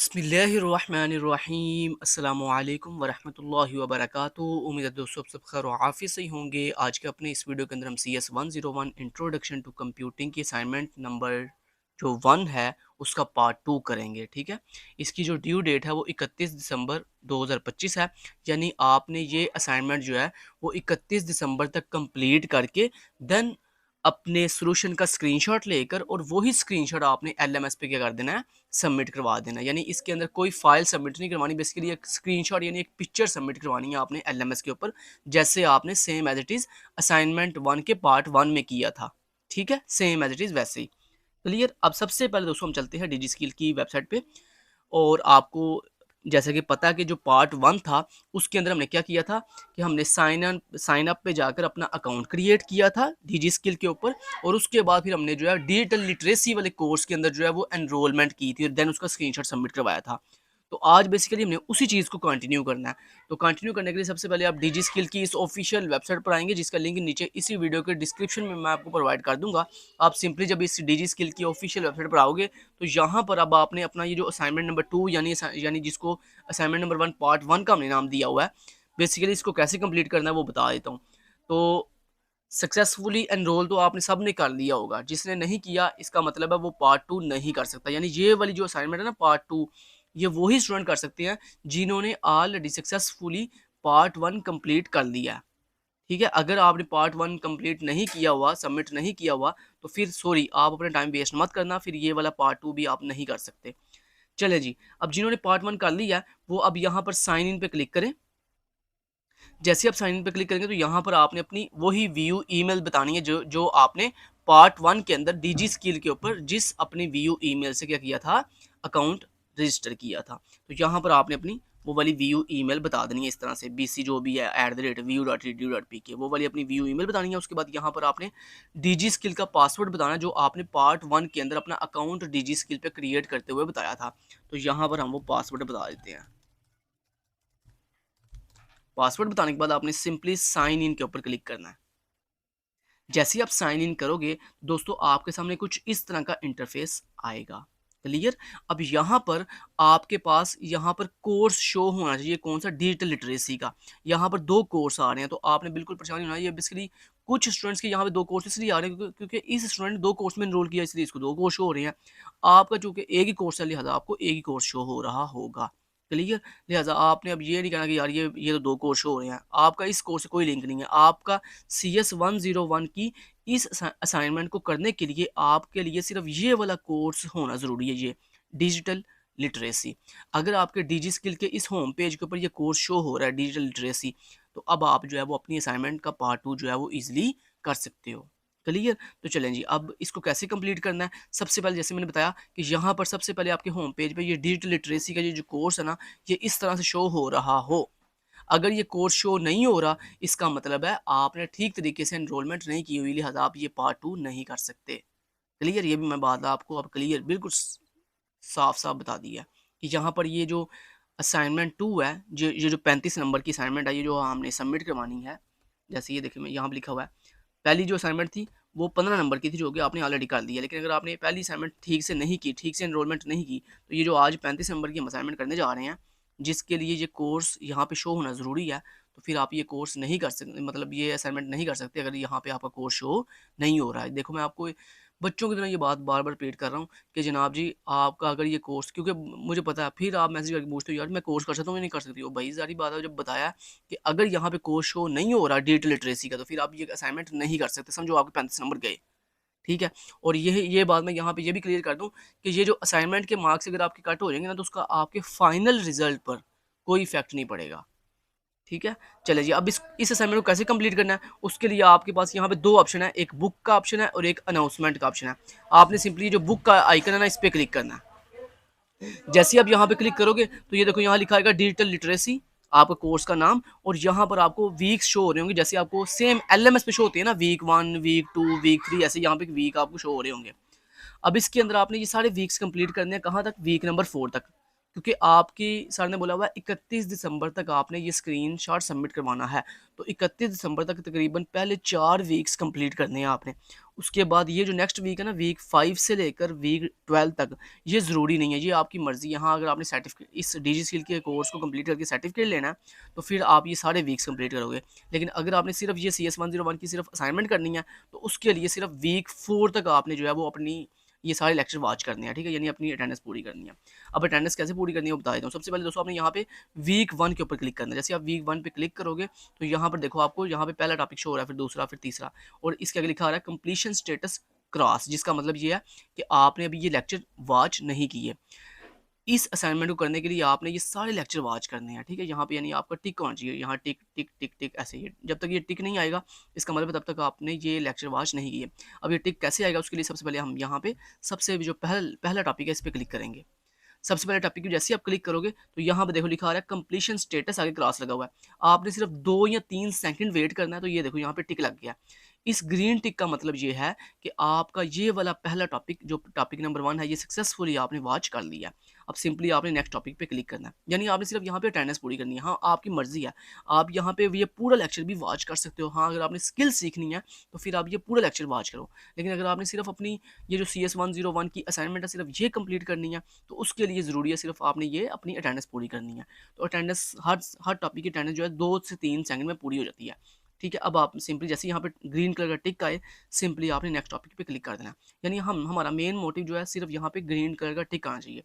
बिस्मिल्लाहिर्रहमानिर्रहीम अस्सलामुअलैकुम वरहमतुल्लाहि वबरकातुहू। उम्मीद है दोस्तों आप सब खैर और आफियत से ही होंगे। आज के अपने इस वीडियो के अंदर हम CS 101 इंट्रोडक्शन टू कंप्यूटिंग की असाइनमेंट नंबर जो 1 है उसका पार्ट 2 करेंगे। ठीक है, इसकी जो ड्यू डेट है वो 31 दिसंबर 2025 है। यानी आपने ये असाइनमेंट जो है वो 31 दिसंबर तक कंप्लीट करके देन अपने सोल्यूशन का स्क्रीनशॉट लेकर और वही स्क्रीनशॉट आपने LMS पे क्या कर देना है, सबमिट करवा देना। यानी इसके अंदर कोई फाइल सबमिट नहीं करवानी, बेसिकली एक स्क्रीनशॉट यानी एक पिक्चर सबमिट करवानी है आपने LMS के ऊपर, जैसे आपने same as it is assignment 1 के पार्ट 1 में किया था। ठीक है, सेम एज इट इज़ वैसे ही। क्लियर। अब सबसे पहले दोस्तों हम चलते हैं डिजी स्किल की वेबसाइट पे। और आपको जैसे कि पता है कि जो पार्ट 1 था उसके अंदर हमने क्या किया था कि हमने साइन अप पे जाकर अपना अकाउंट क्रिएट किया था डिजी स्किल के ऊपर, और उसके बाद फिर हमने जो है डिजिटल लिटरेसी वाले कोर्स के अंदर जो है वो एनरोलमेंट की थी और देन उसका स्क्रीनशॉट सबमिट करवाया था। तो आज बेसिकली हमने उसी चीज़ को कंटिन्यू करना है। तो कंटिन्यू करने के लिए सबसे पहले आप डिजी स्किल की इस ऑफिशियल वेबसाइट पर आएंगे, जिसका लिंक नीचे इसी वीडियो के डिस्क्रिप्शन में मैं आपको प्रोवाइड कर दूंगा। आप सिंपली जब इस डिजी स्किल की ऑफिशियल वेबसाइट पर आओगे तो यहाँ पर अब आपने अपना ये जो असाइनमेंट नंबर 2 यानी जिसको असाइनमेंट नंबर 1 पार्ट 1 का हमने नाम दिया हुआ है, बेसिकली इसको कैसे कंप्लीट करना है वो बता देता हूँ। तो सक्सेसफुली एनरोल तो आपने सब ने कर लिया होगा, जिसने नहीं किया इसका मतलब है वो पार्ट 2 नहीं कर सकता। यानी ये वाली जो असाइनमेंट है ना पार्ट 2, ये वही स्टूडेंट कर सकते हैं जिन्होंने ऑलरेडी सक्सेसफुली पार्ट 1 कंप्लीट कर लिया है। ठीक है, अगर आपने पार्ट 1 कंप्लीट नहीं किया हुआ, सबमिट नहीं किया हुआ, तो फिर सॉरी, आप अपना टाइम वेस्ट मत करना, फिर ये वाला पार्ट 2 भी आप नहीं कर सकते। चले जी, अब जिन्होंने पार्ट 1 कर लिया है वो अब यहाँ पर साइन इन पे क्लिक करें। जैसे आप साइन इन पे क्लिक करेंगे तो यहाँ पर आपने अपनी वही व्यू ईमेल बतानी है जो जो आपने पार्ट 1 के अंदर डिजी स्किल के ऊपर जिस अपने व्यू ईमेल से क्या किया था, अकाउंट रजिस्टर किया था। तो यहाँ पर आपने अपनी वो वाली व्यू ईमेल बता देनी है, इस तरह से BC जो भी है @view.edu.pk, वो वाली अपनी व्यू ईमेल बतानी है। उसके बाद यहाँ पर आपने डिजी स्किल का पासवर्ड बताना है जो आपने पार्ट 1 के अंदर अपना अकाउंट डिजी स्किल पे क्रिएट करते हुए बताया था। तो यहाँ पर हम वो पासवर्ड बता देते हैं। पासवर्ड बताने के बाद आपने सिंपली साइन इन के ऊपर क्लिक करना है। जैसे ही आप साइन इन करोगे दोस्तों आपके सामने कुछ इस तरह का इंटरफेस आएगा। क्लियर। अब यहाँ पर आपके पास यहाँ पर कोर्स शो होना चाहिए, कौन सा, डिजिटल लिटरेसी का। यहाँ पर 2 कोर्स आ रहे हैं, तो आपने बिल्कुल परेशानी होना है। ये बेसिकली कुछ स्टूडेंट्स के यहाँ पे 2 कोर्स इसलिए आ रहे हैं क्योंकि इस स्टूडेंट ने 2 कोर्स में एनरोल किया, इसलिए इसको 2 कोर्स शो हो रहे हैं। आपका चूंकि एक ही कोर्स है लिहाजा आपको एक ही कोर्स शो हो रहा होगा। क्लियर। लिहाजा आपने अब ये नहीं कहना कि यार ये तो 2 कोर्स शो हो रहे हैं, आपका इस कोर्स से कोई लिंक नहीं है। आपका CS 101 की इस असाइनमेंट को करने के लिए आपके लिए सिर्फ ये वाला कोर्स होना ज़रूरी है, ये डिजिटल लिटरेसी। अगर आपके डिजी स्किल के इस होम पेज के ऊपर ये कोर्स शो हो रहा है डिजिटल लिटरेसी, तो अब आप जो है वो अपनी असाइनमेंट का पार्ट 2 जो है वो ईजिली कर सकते हो। क्लियर। तो चलें जी, अब इसको कैसे कंप्लीट करना है। सबसे पहले जैसे मैंने बताया कि यहाँ पर सबसे पहले आपके होम पेज पे ये डिजिटल लिटरेसी का ये जो कोर्स है ना, ये इस तरह से शो हो रहा हो। अगर ये कोर्स शो नहीं हो रहा, इसका मतलब है आपने ठीक तरीके से एनरोलमेंट नहीं की हुई, लिहाजा आप ये पार्ट 2 नहीं कर सकते। क्लियर। ये भी मैं बात आपको अब क्लियर बिल्कुल साफ साफ बता दिया कि यहाँ पर ये जो असाइनमेंट 2 है, जो ये जो 35 नंबर की असाइनमेंट है, ये जो हमने सबमिट करवानी है। जैसे ये देखिए मैं यहाँ पर लिखा हुआ है, पहली जो असाइनमेंट थी वो 15 नंबर की थी जो कि आपने ऑलरेडी कर दी है। लेकिन अगर आपने पहली असाइनमेंट ठीक से नहीं की, ठीक से एनरोलमेंट नहीं की, तो ये जो आज 35 नंबर की हम असाइनमेंट करने जा रहे हैं, जिसके लिए ये कोर्स यहाँ पे शो होना ज़रूरी है, तो फिर आप ये कोर्स नहीं कर सकते, मतलब ये असाइनमेंट नहीं कर सकते अगर यहाँ पे आपका कोर्स शो नहीं हो रहा है। देखो मैं आपको बच्चों की तरह ये बात बार बार रिपीट कर रहा हूँ कि जनाब जी आपका अगर ये कोर्स, क्योंकि मुझे पता है फिर आप मैसेज करके पूछते हो यार मैं कोर्स कर सकता हूँ या नहीं कर सकती हो। भाई सारी बात है, जब बताया कि अगर यहाँ पे कोर्स शो नहीं हो रहा डिजिटल लिटरेसी का, तो फिर आप ये असाइनमेंट नहीं कर सकते, समझो आपके 35 नंबर गए। ठीक है। और ये बात मैं यहाँ पे ये भी क्लियर कर दूँ कि ये जो असाइनमेंट के मार्क्स अगर आपके कट हो जाएंगे ना, तो उसका आपके फाइनल रिजल्ट पर कोई इफेक्ट नहीं पड़ेगा। ठीक है। चले जी, अब इस असाइनमेंट को कैसे कंप्लीट करना है, उसके लिए आपके पास यहाँ पे 2 ऑप्शन है, एक बुक का ऑप्शन है और एक अनाउंसमेंट का ऑप्शन है। आपने सिंपली जो बुक का आइकन है ना, इस पर क्लिक करना है। जैसे ही आप यहाँ पे क्लिक करोगे तो ये देखो यहाँ लिखा है डिजिटल लिटरेसी, आपका कोर्स का नाम, और यहाँ पर आपको वीक्स शो हो रहे होंगे, जैसे आपको सेम LMS पे शो होती है ना, वीक 1, वीक 2, वीक 3, ऐसे यहाँ पे वीक आपको शो हो रहे होंगे। अब इसके अंदर आपने ये सारे वीक्स कंप्लीट करने हैं, कहाँ तक, वीक नंबर 4 तक। क्योंकि आपकी सर ने बोला हुआ है 31 दिसंबर तक आपने ये स्क्रीनशॉट सबमिट करवाना है। तो 31 दिसंबर तक तकरीबन पहले 4 वीक्स कंप्लीट करने हैं आपने। उसके बाद ये जो नेक्स्ट वीक है ना, वीक 5 से लेकर वीक 12 तक, ये ज़रूरी नहीं है, ये आपकी मर्ज़ी है। हाँ, अगर आपने सर्टिफिकेट इस डिजी स्किल के कोर्स को कंप्लीट करके सर्टिफिकेट लेना है, तो फिर आप ये सारे वीक्स कंप्लीट करोगे। लेकिन अगर आपने सिर्फ ये CS 101 की सिर्फ असाइनमेंट करनी है, तो उसके लिए सिर्फ वीक 4 तक आपने जो है वो अपनी ये सारे लेक्चर वॉच करने हैं, ठीक है? यानी अपनी अटेंडेंस पूरी करनी है। अब अटेंडेंस कैसे पूरी करनी है वो बता देता हूँ। सबसे पहले दोस्तों आपने यहाँ पे वीक 1 के ऊपर क्लिक करना है। जैसे आप वीक 1 पे क्लिक करोगे, तो यहाँ पर देखो आपको यहाँ पे पहला टॉपिक शो हो रहा है, फिर दूसरा, फिर तीसरा, और इसके आगे लिखा आ रहा है कंप्लीशन स्टेटस क्रॉस, जिसका मतलब ये है कि आपने अभी ये लेक्चर वॉच नहीं किए। इस असाइनमेंट को करने के लिए आपने ये सारे लेक्चर वॉच करने हैं, ठीक है? यहाँ पे यानी आपका टिक होना चाहिए, यहाँ टिक टिक टिक टिक ऐसे ही। जब तक ये टिक नहीं आएगा, इसका मतलब है तब तक आपने ये लेक्चर वॉच नहीं किए। अब ये टिक कैसे आएगा, उसके लिए सबसे पहले हम यहाँ पे सबसे जो पहला टॉपिक है इस पर क्लिक करेंगे। सबसे पहले टॉपिक पे जैसे ही आप क्लिक करोगे, तो यहाँ पे देखो लिखा आ रहा है कंप्लीशन स्टेटस, आगे क्रॉस लगा हुआ है। आपने सिर्फ 2 या 3 सेकंड वेट करना है, तो ये देखो यहाँ पे टिक लग गया। इस ग्रीन टिक का मतलब ये है कि आपका ये वाला पहला टॉपिक, जो टॉपिक नंबर 1 है, ये सक्सेसफुली आपने वॉच कर लिया। अब सिंपली आपने नेक्स्ट टॉपिक पे क्लिक करना है, यानी आपने सिर्फ यहाँ पे अटेंडेंस पूरी करनी है। हाँ, आपकी मर्जी है, आप यहाँ पे ये पूरा लेक्चर भी वॉच कर सकते हो। हाँ, अगर आपने स्किल सीखनी है, तो फिर आप ये पूरा लेक्चर वॉच करो। लेकिन अगर आपने सिर्फ अपनी ये जो CS 101 की असाइनमेंट है, सिर्फ ये कंप्लीट करनी है, तो उसके लिए ज़रूरी है सिर्फ आपने ये अपनी अटेंडेंस पूरी करनी है। तो अटेंडेंस हर टॉपिक की अटेंडेंस जो है 2 से 3 सेकंड में पूरी हो जाती है, ठीक है? अब आप सिंपली जैसे यहाँ पे ग्रीन कलर का टिक आए, सिंपली आपने नेक्स्ट टॉपिक पे क्लिक कर देना। यानी हमारा मेन मोटिव जो है सिर्फ यहाँ पे ग्रीन कलर का टिक आना चाहिए।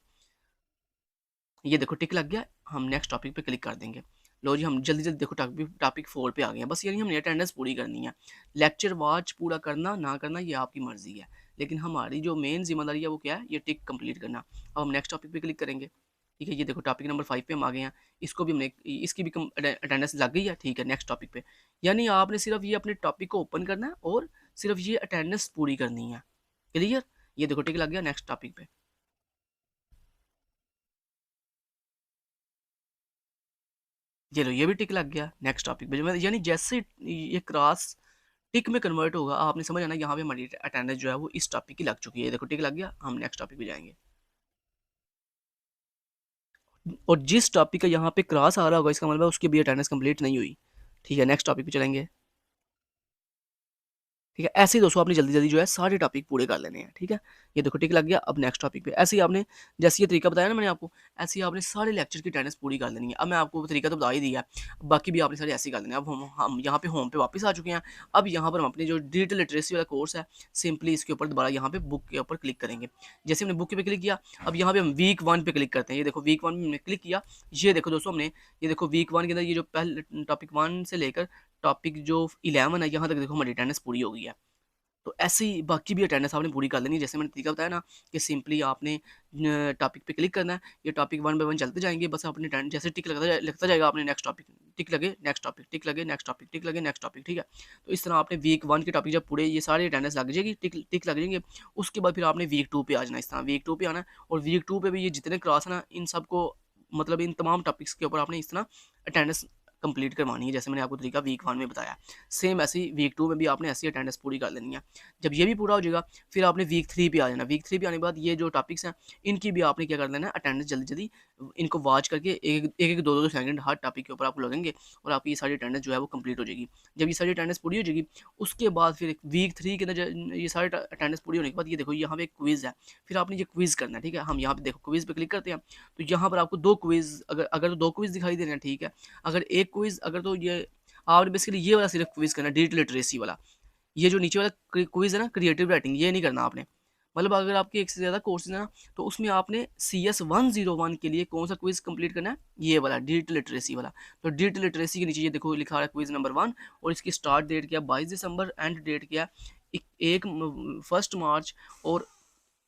ये देखो टिक लग गया, हम नेक्स्ट टॉपिक पे क्लिक कर देंगे। लो जी, हम जल्दी-जल्दी देखो टॉपिक 4 पे आ गए हैं। बस यानी हमने अटेंडेंस पूरी करनी है। लेक्चर वॉच पूरा करना, ना करना ये आपकी मर्ज़ी है। लेकिन हमारी जो मेन ज़िम्मेदारी है वो क्या है? ये टिक कंप्लीट करना। अब हम नेक्स्ट टॉपिक पे क्लिक करेंगे। ठीक है, ये देखो टॉपिक नंबर 5 पे हम आ गए हैं। इसको भी हमने इसकी भी अटेंडेंस लग गई है, ठीक है, नेक्स्ट टॉपिक पे। यानी आपने सिर्फ ये अपने टॉपिक को ओपन करना है और सिर्फ ये अटेंडेंस पूरी करनी है। क्लियर? ये देखो टिक लग गया नेक्स्ट टॉपिक पे। ये लो, ये भी टिक लग गया नेक्स्ट टॉपिक पे। यानी जैसे ये क्रॉस टिक में कन्वर्ट होगा, आपने समझ आना, यहाँ पे हमारी अटेंडेंस जो है वो इस टॉपिक की लग चुकी है। ये देखो टिक लग गया, हम नेक्स्ट टॉपिक पे जाएंगे। और जिस टॉपिक का यहाँ पे क्रॉस आ रहा होगा, इसका मतलब है उसकी भी अटेंडेंस कंप्लीट नहीं हुई। ठीक है, नेक्स्ट टॉपिक पे चलेंगे। ठीक है, ऐसे ही दोस्तों आपने जल्दी-जल्दी जो है सारे टॉपिक पूरे कर लेने हैं, ठीक है? ये देखो टिक लग गया, अब नेक्स्ट टॉपिक पे। ऐसे ही आपने जैसे ये तरीका बताया ना मैंने आपको, ऐसे ही आपने सारे लेक्चर की अटेंडेंस पूरी कर लेनी है। अब मैं आपको वो तरीका तो बता ही दिया है, बाकी भी आपने सारे ऐसे ही कर लेने हैं। अब हम यहाँ पे होम पे वापस आ चुके हैं। अब यहाँ पर हम अपने जो डिजिटल लिटरेसी वाला कोर्स है, सिंपली इसके ऊपर दोबारा यहाँ पे बुक के ऊपर क्लिक करेंगे। जैसे हमने बुक पे क्लिक किया, अब यहाँ पे हम वीक 1 पे क्लिक करते हैं। ये देखो वीक 1 में हमने क्लिक किया, ये देखो दोस्तों हमने, ये देखो वीक 1 के अंदर ये जो पहले टॉपिक 1 से लेकर टॉपिक जो 11 है, यहाँ तक देखो हमारी अटेंडेंस पूरी हो गई है। तो ऐसे ही बाकी भी अटेंडेंस आपने पूरी कर लेनी है। जैसे मैंने तरीका बताया ना, कि सिंपली आपने टॉपिक पे क्लिक करना है, ये टॉपिक 1 बाय 1 चलते जाएँगे, बस आपने जैसे टिक लगता जाएगा, आपने नेक्स्ट टॉपिक टिक लगे, नेक्स्ट टॉपिक टिक लगे, नेक्स्ट टॉपिक टिक लगे, नेक्स्ट टॉपिक, ठीक है? तो इस तरह आपने वीक 1 के टॉपिक जब पूरे ये सारे अटेंडेंस लग जाएगी, टिक टिक लग जाएंगे, उसके बाद फिर आपने वीक 2 पे आ जाना। इस तरह वीक 2 पे आना है, और वीक 2 पे भी ये जितने क्लास है ना, इन सबको, मतलब इन तमाम टॉपिक्स के ऊपर आपने इस तरह अटेंडेंस कंप्लीट करवानी है, जैसे मैंने आपको तरीका वीक 1 में बताया। सेम ऐसे ही वीक 2 में भी आपने ऐसी अटेंडेंस पूरी कर लेनी है। जब ये भी पूरा हो जाएगा, फिर आपने वीक 3 पे आ जाना। वीक 3 पे आने के बाद ये जो टॉपिक्स हैं, इनकी भी आपने क्या कर लेना है, अटेंडेंस जल्दी-जल्दी इनको वॉच करके एक-एक 2-2 सेकंड हर टॉपिक के ऊपर आपको लगेंगे, और आपकी ये सारी अटेंडेंस जो है वो कंप्लीट हो जाएगी। जब ये सारी अटेंडेंस पूरी हो जाएगी, उसके बाद फिर वीक 3 के अंदर ये सारी अटेंडेंस पूरी होने के बाद, ये देखो यहाँ पे एक क्विज़ है। फिर आपने ये क्विज़ करना है, ठीक है? हम यहाँ पे देखो क्विज़ पे क्लिक करते हैं, तो यहाँ पर आपको 2 क्विज़, अगर अगर 2 क्विज़ दिखाई दे रहे हैं, ठीक है। अगर एक क्विज़, अगर तो ये आपने बेसिकली ये वाला सिर्फ क्विज़ करना है, डिजिटल लिटरेसी वाला। ये जो नीचे वाला क्विज़ है ना, क्रिएटिव राइटिंग, ये नहीं करना आपने। मतलब अगर आपके एक से ज़्यादा कोर्सेज़ हैं ना, तो उसमें आपने CS 101 के लिए कौन सा क्विज़ कंप्लीट करना है, ये वाला डिजिटल लिटरेसी वाला। तो डिजिटल लिटरेसी के नीचे ये देखो लिखा है क्विज़ नंबर 1, और इसकी स्टार्ट डेट क्या है 22 दिसंबर, एंड डेट क्या है 1 मार्च, और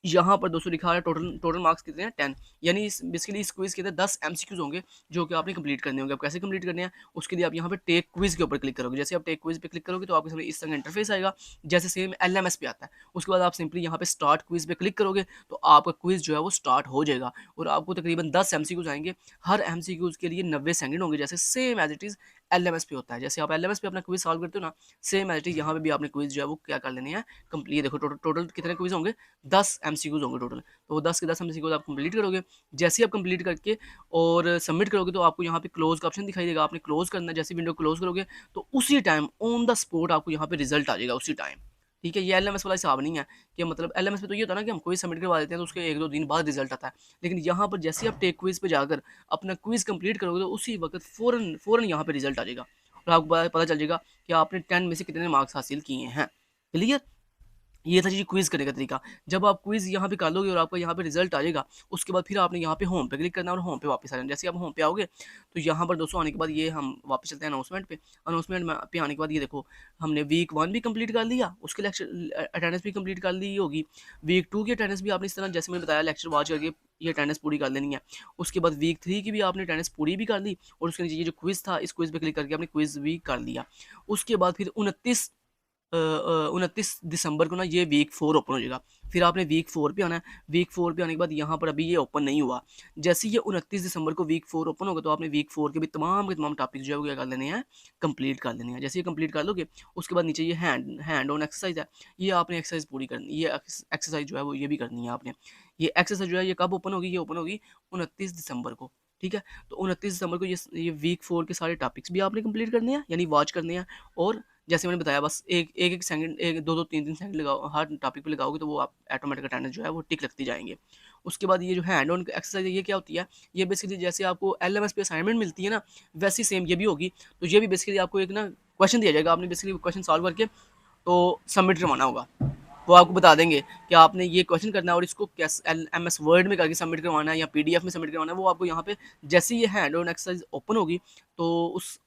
यहाँ पर दोस्तों लिखा है टोटल टोटल मार्क्स कितने हैं 10। यानी इस बेसिकली इस क्विज़ के अंदर 10 MCQs होंगे, जो कि आपने कंप्लीट करने होंगे। अब कैसे कंप्लीट करने हैं, उसके लिए आप यहाँ पे टेक क्विज़ के ऊपर क्लिक करोगे। जैसे आप टेक क्विज़ पे क्लिक करोगे, तो आपके सामने इस तरह का इंटरफेस आएगा, जैसे सेम LMS पे आता है। उसके बाद आप सिंपली यहाँ पे स्टार्ट क्विज़ पे क्लिक करोगे, तो आपका क्विज़ जो है वो स्टार्ट हो जाएगा, और आपको तकरीबन 10 MCQs आएंगे। हर MCQs के लिए 90 सेकंड होंगे, जैसे same as it is LMS पे होता है। जैसे आप एलएमएस पे अपना क्विज सॉल्व करते हो ना, सेम एज इट इज यहाँ पे भी आपने क्विज जो है वो क्या कर लेने हैं कंप्लीट। देखो टोटल टोटल कितने क्विज होंगे, 10 एमसीक्यूज होंगे टोटल। तो वो 10 के 10 एमसीक्यूज आप कंप्लीट करोगे। जैसे ही आप कंप्लीट करके और सबमिट करोगे तो आपको यहाँ पे क्लोज का ऑप्शन दिखाई देगा, आपने क्लोज करना है। जैसे विंडो क्लोज करोगे तो उसी टाइम ऑन द स्पॉट आपको यहाँ पे रिजल्ट आ जाएगा उसी टाइम। ठीक है, ये एलएमएस वाला हिसाब नहीं है कि मतलब एलएमएस में तो ये होता है ना कि हम क्विज सबमिट करवा देते हैं तो उसके 1-2 दिन बाद रिजल्ट आता है। लेकिन यहाँ पर जैसे आप टेक क्विज पे जाकर अपना क्विज कंप्लीट करोगे तो उसी वक्त फ़ौरन फ़ौरन यहाँ पे रिजल्ट आ जाएगा और आपको पता चल जाएगा कि आपने 10 में से कितने मार्क्स हासिल किए हैं। क्लियर? ये था जी क्विज़ करने का तरीका। जब आप क्विज़ यहाँ पे कर लोगे और आपका यहाँ पे रिज़ल्ट आ जाएगा, उसके बाद फिर आपने यहाँ पे होम पे क्लिक करना है और होम पे वापस आ जाना। जैसे आप होम पे आओगे, तो यहाँ पर दोस्तों आने के बाद ये हम वापस चलते हैं अनाउंसमेंट पे। अनाउंसमेंट में पे आने के बाद ये देखो, हमने वीक 1 भी कंप्लीट कर लिया, उसके लेक्चर अटेंडेंस भी कंप्लीट कर ली होगी। वीक 2 की अटेंडेंस भी आपने इस तरह जैसे मैंने बताया लेक्चर वॉच करके ये अटेंडेंस पूरी कर लेनी है। उसके बाद वीक 3 की भी आपने अटेंडेंस पूरी भी कर ली और उसके नीचे ये जो क्विज़ था, इस क्विज़ पे क्लिक करके आपने क्विज़ भी कर लिया। उसके बाद फिर 29 दिसंबर को ना ये वीक 4 ओपन हो जाएगा। फिर आपने वीक 4 पे आना है। वीक 4 पे आने के बाद यहाँ पर अभी ये ओपन नहीं हुआ। जैसे ही ये 29 दिसंबर को वीक 4 ओपन होगा तो आपने वीक 4 के भी तमाम के तमाम टॉपिक्स जो है वो क्या कर लेने हैं, कंप्लीट कर लेने हैं। जैसे ये कंप्लीट कर लोगे उसके बाद नीचे ये हैंड ऑन एक्सरसाइज है, ये आपने एक्सरसाइज पूरी करनी, ये एक्सरसाइज जो है वो ये भी करनी है आपने। ये एक्सरसाइज जो है ये कब ओपन होगी, ये ओपन होगी 29 दिसंबर को। ठीक है, तो 29 दिसंबर को ये वीक 4 के सारे टॉपिक्स भी आपने कंप्लीट करने हैं, यानी वॉच करने हैं। और जैसे मैंने बताया बस एक सेकंड, एक 2-2 3-3 सेकंड लगाओ, हर टॉपिक पे लगाओगे तो वो आप ऑटोमेटिक अटेंडेंस जो है वो टिक लगती जाएंगे। उसके बाद ये जो हैंड ऑन एक्सरसाइज है ये क्या होती है, ये बेसिकली जैसे आपको एलएमएस पे असाइनमेंट मिलती है ना, वैसी सेम ये भी होगी। तो ये भी बेसिकली आपको एक ना क्वेश्चन दिया जाएगा, आपने बेसिकली क्वेश्चन सॉल्व करके तो सबमिट करवाना होगा। वो आपको बता देंगे कि आपने ये क्वेश्चन करना है और इसको कैसे एमएस वर्ड में करके सबमिट करवाना है या पीडीएफ में सबमिट करवाना है। वो आपको यहाँ पे जैसे ये हैंड ऑन एक्सरसाइज ओपन होगी तो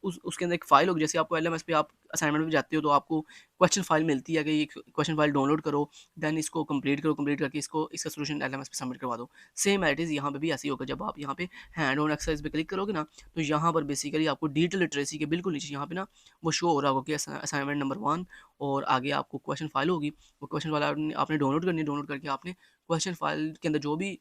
उसके अंदर एक फाइल होगी। जैसे आपको एलएमएस पे आप असाइनमेंट में जाते हो तो आपको क्वेश्चन फाइल मिलती है कि ये क्वेश्चन फाइल डाउनलोड करो, देन इसको कंप्लीट करो, कंप्लीट करके इसका सोल्यूशन एलएमएस पे सबमिट करवा दो। सेम एट इज़ यहाँ पे भी ऐसे ही होगा। जब आप यहाँ पे हैंड ऑन एक्सरसाइज पे क्लिक करोगे ना तो यहाँ पर बेसिकली आपको डिजिटल लिटरेसी के बिल्कुल नीचे यहाँ पे ना वो शो हो रहा होगा कि असाइनमेंट नंबर 1 और आगे आपको क्वेश्चन फाइल होगी। वो क्वेश्चन फाइल आपने डाउनलोड करनी है। डाउनलोड करके आपने क्वेश्चन फाइल के अंदर जो भी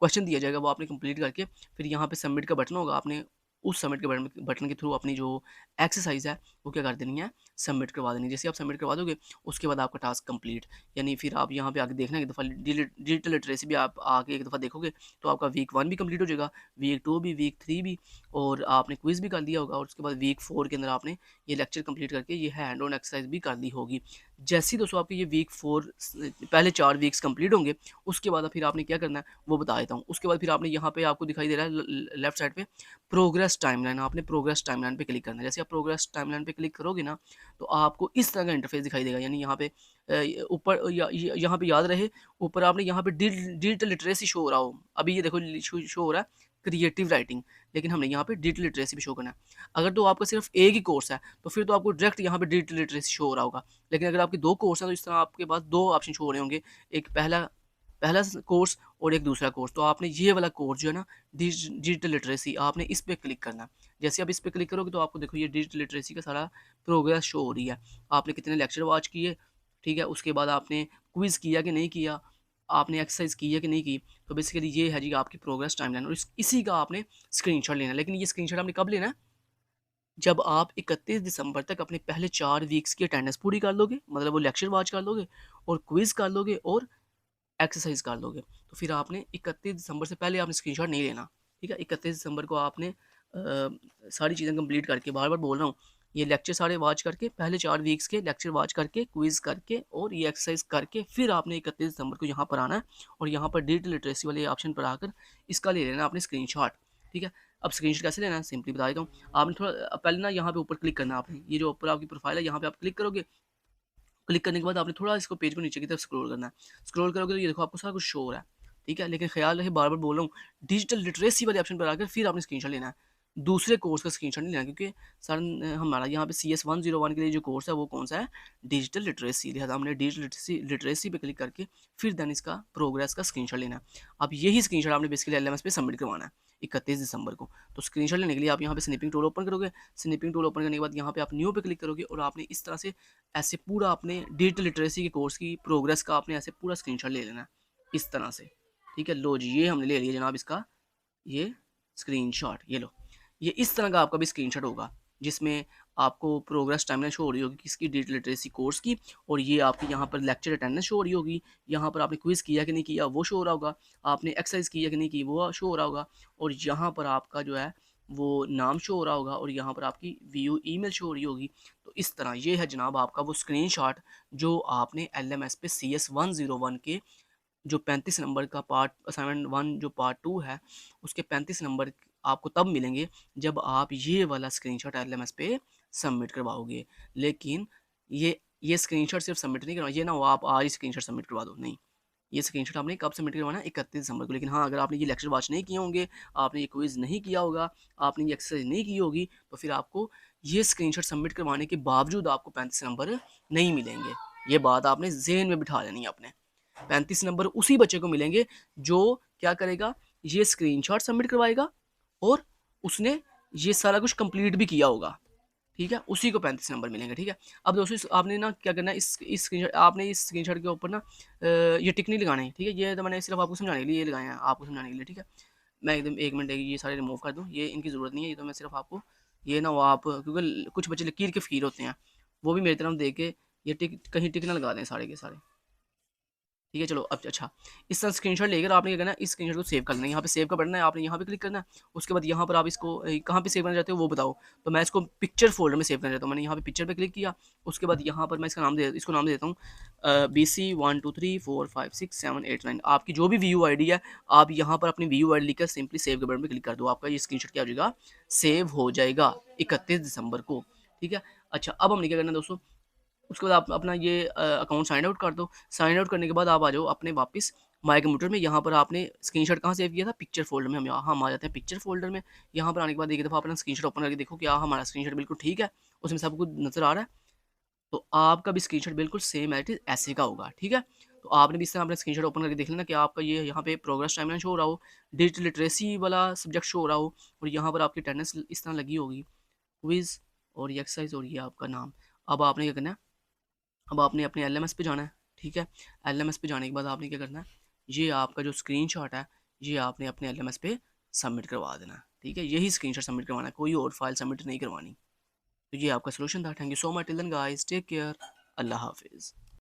क्वेश्चन दिया जाएगा वो आपने कंप्लीट करके फिर यहाँ पे सबमिट का बटन होगा, आपने उस सबमिट के बटन के थ्रू अपनी जो एक्सरसाइज है वो क्या कर देनी है, सबमिट करवा देनी है। जैसे आप सबमिट करवा दोगे उसके बाद आपका टास्क कंप्लीट, यानी फिर आप यहाँ पे आगे देखना एक दफ़ा डिजिटल लिटरेसी भी आप आगे एक दफ़ा देखोगे तो आपका वीक 1 भी कंप्लीट हो जाएगा, वीक 2 भी, वीक 3 भी, और आपने क्विज भी कर लिया होगा। और उसके बाद वीक 4 के अंदर आपने ये लेक्चर कंप्लीट करके ये हैंड ऑन एक्सरसाइज भी कर ली होगी। जैसे ही दोस्तों आपके ये वीक 4 पहले 4 वीक्स कंप्लीट होंगे उसके बाद फिर आपने क्या करना है वो बता देता हूँ। उसके बाद फिर आपने यहाँ पे आपको दिखाई दे रहा है लेफ्ट साइड पे प्रोग्रेस टाइमलाइन, आपने प्रोग्रेस टाइमलाइन पे क्लिक करना है। जैसे आप प्रोग्रेस टाइमलाइन पे क्लिक करोगे ना तो आपको इस तरह का इंटरफेस दिखाई देगा। यानी यहाँ पे ऊपर यहाँ पे याद रहे, ऊपर आपने यहाँ पे डिजिटल लिटरेसी शो हो रहा हो। अभी ये देखो शो हो रहा है क्रिएटिव राइटिंग, लेकिन हमने यहाँ पे डिजिटल लिटरेसी भी शो करना है। अगर तो आपका सिर्फ एक ही कोर्स है तो फिर तो आपको डायरेक्ट यहाँ पे डिजिटल लिटरेसी शो हो रहा होगा। लेकिन अगर आपके 2 कोर्स हैं तो इस तरह आपके पास 2 ऑप्शन शो हो रहे होंगे, एक पहला पहला कोर्स और एक दूसरा कोर्स। तो आपने ये वाला कोर्स जो है ना डिजिटल लिटरेसी, आपने इस पे क्लिक करना है। जैसे आप इस पे क्लिक करोगे तो आपको देखो ये डिजिटल लिटरेसी का सारा प्रोग्रेस शो हो रही है। आपने कितने लेक्चर वॉच किए, ठीक है, उसके बाद आपने क्विज़ किया कि नहीं किया, आपने एक्सरसाइज की है कि नहीं की। तो बेसिकली ये है जी आपकी प्रोग्रेस टाइमलाइन और इसी का आपने स्क्रीनशॉट लेना है। लेकिन ये स्क्रीनशॉट आपने कब लेना है, जब आप 31 दिसंबर तक अपने पहले 4 वीक्स की अटेंडेंस पूरी कर लोगे, मतलब वो लेक्चर वॉच कर लोगे और क्विज़ कर लोगे और एक्सरसाइज कर लोगे। तो फिर आपने 31 दिसंबर से पहले आपने स्क्रीनशॉट नहीं लेना। ठीक है, 31 दिसंबर को आपने सारी चीज़ें कंप्लीट करके, बार-बार बोल रहा हूँ, ये लेक्चर सारे वॉच करके, पहले 4 वीक्स के लेक्चर वॉच करके, क्विज़ करके और ये एक्सरसाइज करके फिर आपने 31 दिसंबर को यहाँ पर आना है और यहाँ पर डिजिटल लिटरेसी वाले ऑप्शन पर आकर इसका ले लेना आपने स्क्रीनशॉट। ठीक है, अब स्क्रीनशॉट कैसे लेना है सिंपली बता देता हूँ। आपने थोड़ा पहले ना यहाँ पे ऊपर क्लिक करना है आपने, ये जो ऊपर आपकी प्रोफाइल है यहाँ पे आप क्लिक करोगे। क्लिक करने के बाद आपने थोड़ा इसको पेज को नीचे की तरफ स्क्रॉल करना है। स्क्रॉल करोगे तो ये देखो आपको सारा कुछ शो हो रहा है। ठीक है, लेकिन ख्याल रहे बार-बार बोल रहा हूँ, डिजिटल लिटरेसी वाले ऑप्शन पर आकर फिर आपने स्क्रीनशॉट लेना है। दूसरे कोर्स का स्क्रीनशॉट नहीं लेना, क्योंकि सर हमारा यहाँ पे CS 101 के लिए जो कोर्स है वो कौन-सा है, डिजिटल लिटरेसी। लिहाजा हमने डिजिटल लिटरेसी पे क्लिक करके फिर देन इसका प्रोग्रेस का स्क्रीनशॉट लेना है। अब यही स्क्रीनशॉट आपने बेसिकली LMS पे सबमिट करवाना है 31 दिसंबर को। तो स्क्रीनशॉट लेने के लिए आप यहाँ पे स्निपिंग टूल ओपन करोगे। स्निपिंग टूल ओपन करने के बाद यहाँ पे आप न्यू पे क्लिक करोगे और आपने इस तरह से ऐसे पूरा आपने डिजिटल लिटरेसी के कोर्स की प्रोग्रेस का आपने ऐसे पूरा स्क्रीनशॉट ले लेना है इस तरह से। ठीक है, लो जी ये हमने ले लिया जनाब इसका ये स्क्रीनशॉट, ये लो, ये इस तरह का आपका भी स्क्रीनशॉट होगा। जिसमें आपको प्रोग्रेस टाइमलाइन शो हो रही होगी किसकी, डिजिटल लिटरेसी कोर्स की, और ये आपकी यहाँ पर लेक्चर अटेंडेंस शो हो रही होगी, यहाँ पर आपने क्विज़ किया कि नहीं किया वो शो हो रहा होगा, आपने एक्सरसाइज किया कि नहीं की वो शो हो रहा होगा, और यहाँ पर आपका जो है वो नाम शो हो रहा होगा, और यहाँ पर आपकी व्यू ईमेल शो हो रही होगी। तो इस तरह ये है जनाब आपका वो स्क्रीनशॉट जो आपने LMS पे CS101 के जो 35 नंबर का पार्ट असाइनमेंट 1 जो पार्ट 2 है, उसके 35 नंबर आपको तब मिलेंगे जब आप ये वाला स्क्रीनशॉट LMS पे सबमिट करवाओगे। लेकिन ये स्क्रीनशॉट सिर्फ सबमिट नहीं करवाना, ये ना हो आप आज ही स्क्रीनशॉट सबमिट करवा दो, नहीं। ये स्क्रीनशॉट आपने कब सबमिट करवाना है? 31 दिसंबर को। लेकिन हाँ, अगर आपने ये लेक्चर वॉच नहीं किए होंगे, आपने ये क्विज़ नहीं किया होगा, आपने ये एक्सरसाइज नहीं की होगी, तो फिर आपको ये स्क्रीनशॉट सबमिट करवाने के बावजूद आपको 35 नंबर नहीं मिलेंगे। ये बात आपने ज़हन में बिठा लेनी है अपने। 35 नंबर उसी बच्चे को मिलेंगे जो क्या करेगा, ये स्क्रीनशॉट सबमिट करवाएगा और उसने ये सारा कुछ कंप्लीट भी किया होगा, ठीक है? उसी को 35 नंबर मिलेंगे, ठीक है? अब दोस्तों आपने ना क्या करना है, इस स्क्रीनशॉट आपने इस स्क्रीनशॉट के ऊपर ना ये टिक नहीं लगाने, ठीक है? ये तो मैंने सिर्फ आपको समझाने के लिए ये लगाए हैं, आपको समझाने के लिए, ठीक है? मैं एकदम 1 मिनट ये सारे रिमूव कर दूँ, ये इनकी ज़रूरत नहीं है, ये तो मैं सिर्फ आपको ये ना हो आप क्योंकि कुछ बच्चे लकीर के फ़कीर होते हैं, वो भी मेरी तरफ देख के ये टिक कहीं टिक ना लगा दें सारे के सारे। ठीक है, चलो अब अच्छा, इस तरह स्क्रीनशॉट लेकर आपने क्या करना है, इस स्क्रीनशॉट को सेव कर लेना है। यहाँ पे सेव का बटन है, आपने यहाँ पे क्लिक करना है। उसके बाद यहाँ पर आप इसको कहाँ पे सेव करना चाहते हो वो बताओ। तो मैं इसको पिक्चर फोल्डर में सेव करना चाहता हूँ। मैंने यहाँ पे पिक्चर पे क्लिक किया। उसके बाद यहाँ पर मैं इसको नाम दे देता हूँ BC12345678 9। आपकी जो भी व्यू ID है, आप यहाँ पर अपनी व्यू ID लिखकर सिंपली सेव के बटन पर क्लिक कर दो। आपका ये स्क्रीनशॉट क्या हो जाएगा, सेव हो जाएगा 31 दिसंबर को। ठीक है, अच्छा अब हमने क्या करना है दोस्तों, उसके बाद आप अपना ये अकाउंट साइन आउट कर दो। साइन आउट करने के बाद आप आ जाओ अपने वापस माय कंप्यूटर में। यहाँ पर आपने स्क्रीनशॉट कहाँ सेव किया था, पिक्चर फोल्डर में। हम आ जाते हैं पिक्चर फोल्डर में। यहाँ पर आने के बाद एक दफ़ा अपना स्क्रीनशॉट ओपन करके देखो क्या हमारा स्क्रीनशॉट बिल्कुल ठीक है, उसमें सब कुछ नज़र आ रहा है। तो आपका भी स्क्रीनशॉट बिल्कुल सेम एट इज ऐसे का होगा, ठीक है? तो आपने भी इस तरह अपना स्क्रीनशॉट ओपन करके देख लेना कि आपका ये यहाँ पे प्रोग्रेस टाइमलाइन शो हो रहा हो, डिजिटल लिटरेसी वाला सब्जेक्ट शो हो रहा हो, और यहाँ पर आपकी अटेंडेंस इस तरह लगी होगी, क्विज़ और ये एक्सरसाइज और ये आपका नाम। अब आपने क्या करना है, अब आपने अपने LMS पे जाना है, ठीक है? LMS पे जाने के बाद आपने क्या करना है, ये आपका जो स्क्रीनशॉट है, ये आपने अपने LMS पे सबमिट करवा देना है, ठीक है? यही स्क्रीनशॉट सबमिट करवाना है, कोई और फाइल सबमिट नहीं करवानी। तो ये आपका सॉल्यूशन था। Thank you so much. Till then guys, take care. अल्लाह हाफ़िज़।